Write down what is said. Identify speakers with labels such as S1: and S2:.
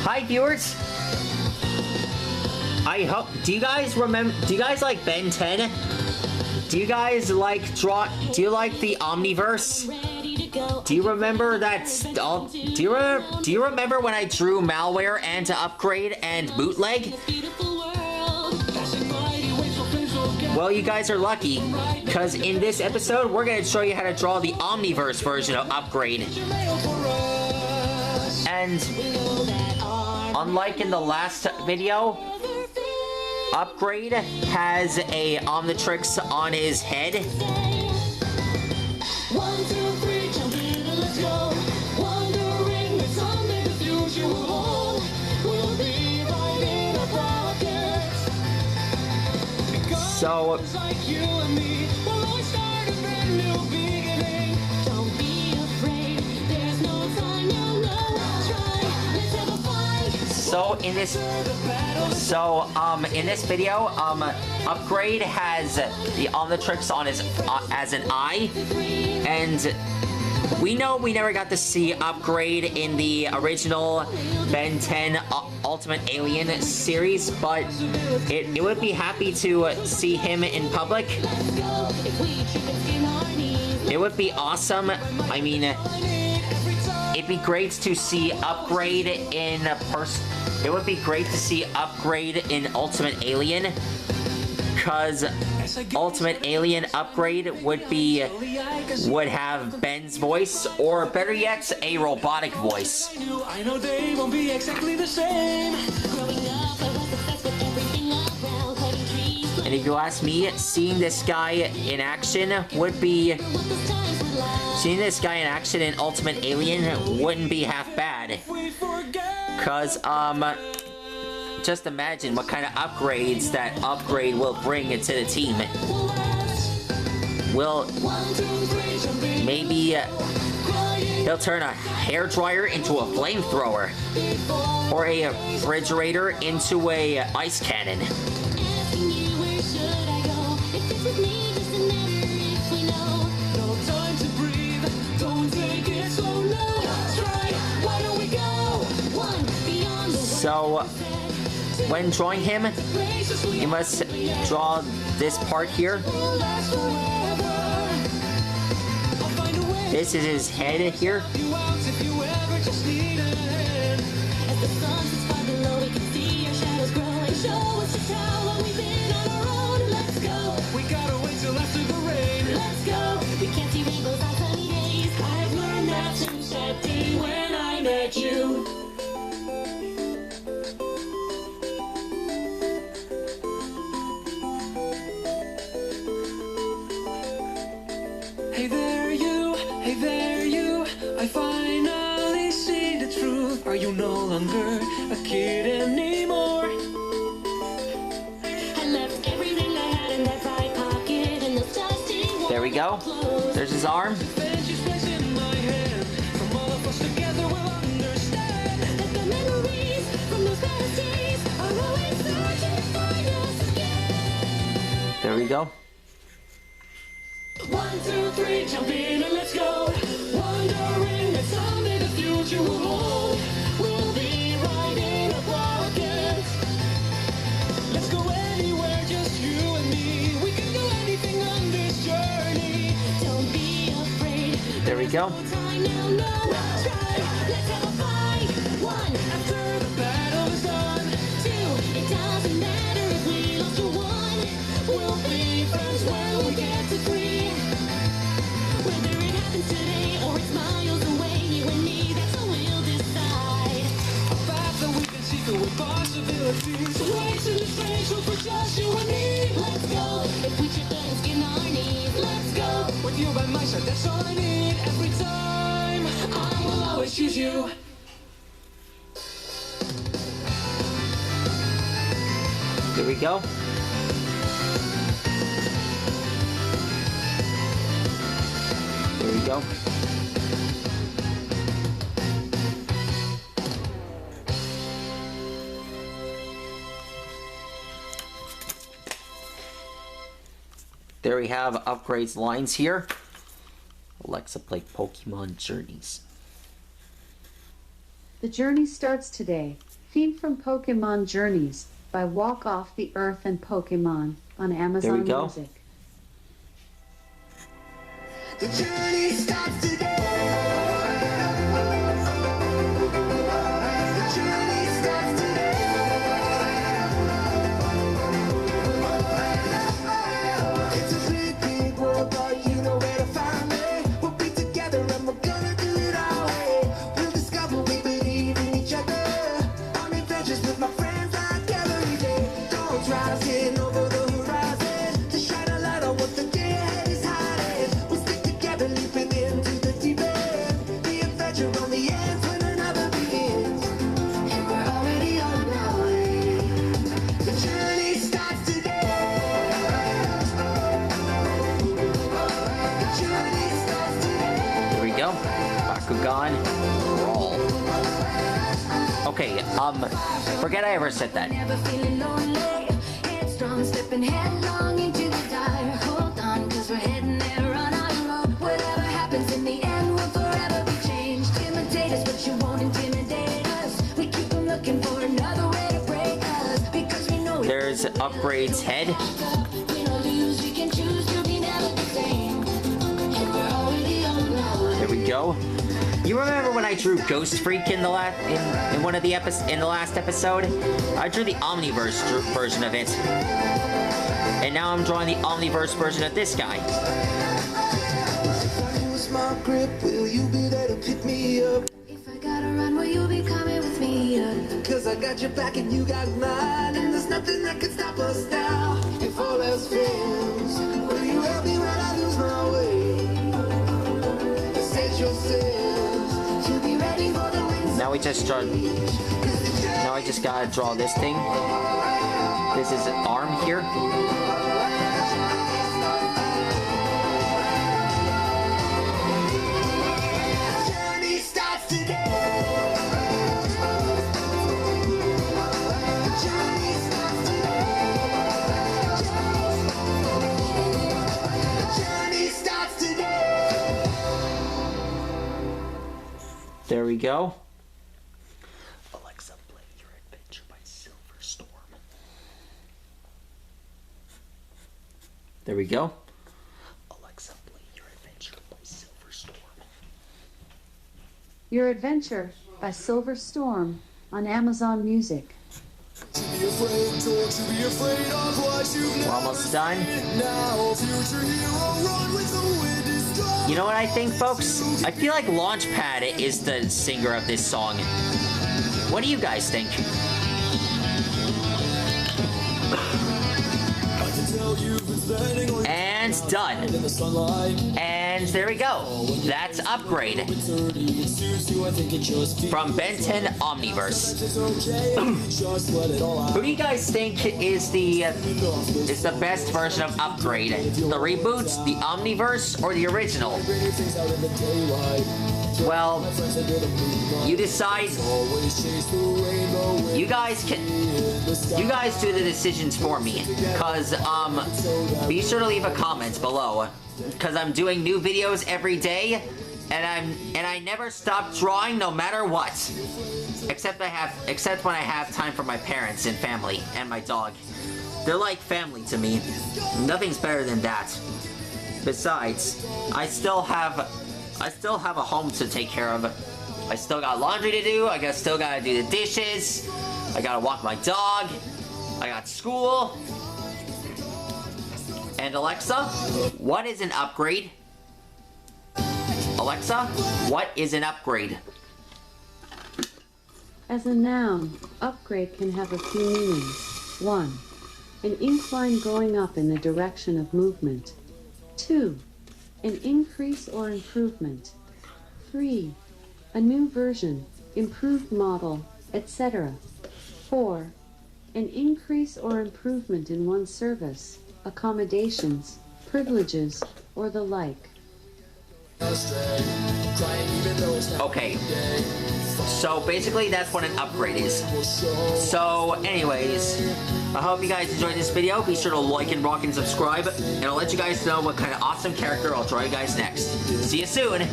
S1: Hi viewers! I hope, do you guys like Ben 10? Do you guys like do you like the Omniverse? Do you remember that, do you remember when I drew malware and to upgrade and bootleg? Well, you guys are lucky, because in this episode, we're going to show you how to draw the Omniverse version of Upgrade. And unlike in the last video, Upgrade has a Omnitrix on his head.
S2: 1, 2, 3, jump in and let's go. Wondering if someday the future will hold. We'll be right in our pockets.
S1: So,
S2: Like you and me, we'll always start a brand new beginning. Don't be afraid, there's no time, no, try. Let's have a fight.
S1: so in this video, Upgrade has the Omnitrix on his as an eye, and we know we never got to see Upgrade in the original Ben 10 Ultimate Alien series, but it would be happy to see him in public. It would be awesome. I mean, it'd be great to see Upgrade in person. It would be great to see Upgrade in Ultimate Alien, because Ultimate Alien Upgrade would have Ben's voice, or better yet, a robotic voice.
S2: I know they won't be exactly the same.
S1: And if you ask me, seeing this guy in action in Ultimate Alien wouldn't be half bad. Cause just imagine what kind of upgrades that Upgrade will bring into the team. Maybe he'll turn a hairdryer into a flamethrower, or a refrigerator into a ice cannon. So, when drawing him, you must draw this part here. This is his head here.
S2: Hey there you, I finally see the truth. Are you no longer a kid anymore? I left everything I had in that right pocket and those dusty walls.
S1: There we go. There's his arm. There we go.
S2: 1, 2, 3, jump in and let's go. Wondering if someday the future will hold. We'll be right in our pockets. Let's go anywhere, just you and me. We can do anything on this journey. Don't be afraid.
S1: There we go.
S2: Let's have a fight. 1, after the battle is done. 2, it doesn't matter if we lost or won. We'll be friends when we get to 3. Today or it's miles away, you and me, that's how we'll decide. A path that we can see through with possibilities. Ways in the space for just you and me. Let's go, if we trip and skin our knees. Let's go, with you by my side, that's all I need. Every time, I will always choose you.
S1: There we go. There we go. There we have Upgrade's lines here. Alexa, play Pokemon Journeys.
S3: The journey starts today. Theme from Pokemon Journeys by Walk Off the Earth and Pokemon on Amazon
S1: go.
S3: Music.
S2: The journey starts today. The journey starts today. It's a big, big world, but you know where to find me. We'll be together and we're gonna do it our way. We'll discover we believe in each other. On adventures with my friends like every day. Dawn's rising over the horizon to shine a light on what the day ahead is hiding. We'll stick together, leaping into the deep end. The adventure only ends when another begins. And we're already on our way. The journey starts today. The journey starts today.
S1: Here we go. Bakugan. Roll. Okay, forget I ever said that.
S2: Never feeling lonely. Headstrong, stepping headlong into the dire. Hold on, cause we're heading there on our own. Whatever happens in the end will forever be changed. Imitate us, but you won't intimidate us. We keep on looking for another way to break us. Because we know
S1: There's Upgrade's head.
S2: win or lose, we can choose to be never the same. And we're already on our way.
S1: There we go. You remember when I drew Ghost Freak in the in one of the in the last episode? I drew the Omniverse version of it, and now I'm drawing the Omniverse version of this guy.
S2: If I lose my grip, will you be there to pick me up? If I gotta run, will you be coming with me? Cause I got your back and you got mine, and there's nothing that can stop us now. If all else fails, will you help me when I lose my way? Set yourself to be ready for the winds.
S1: Now we just draw. Now I just gotta draw this thing. This is an arm here.
S2: Journey starts today. Journey starts today. Journey starts today.
S1: There we go. Alexa, play Your Adventure by Silver Storm. There we go. Alexa, play Your Adventure by Silver Storm.
S3: Your Adventure by Silver Storm on Amazon Music.
S1: We're almost done. You know what I think, folks? I feel like Launchpad is the singer of this song. What do you guys think? And done. And there we go. That's Upgrade. From Ben 10 Omniverse. Who do you guys think is the best version of Upgrade? The reboots, the Omniverse, or the original? Well, you decide. You guys do the decisions for me. Cause be sure to leave a comment below. Cause I'm doing new videos every day, and I never stop drawing no matter what. Except when I have time for my parents and family and my dog. They're like family to me. Nothing's better than that. Besides, I still have a home to take care of. I still got laundry to do. I still gotta do the dishes. I gotta walk my dog. I got school. And Alexa, what is an upgrade? Alexa, what is an upgrade?
S3: As a noun, upgrade can have a few meanings. 1. An incline going up in the direction of movement. 2. An increase or improvement. 3. A new version, improved model, etc. 4. An increase or improvement in one's service, accommodations, privileges, or the like.
S1: Okay, so basically that's what an upgrade is. So anyways, I hope you guys enjoyed this video. Be sure to like and rock and subscribe, and I'll let you guys know what kind of awesome character I'll draw you guys next. See you soon!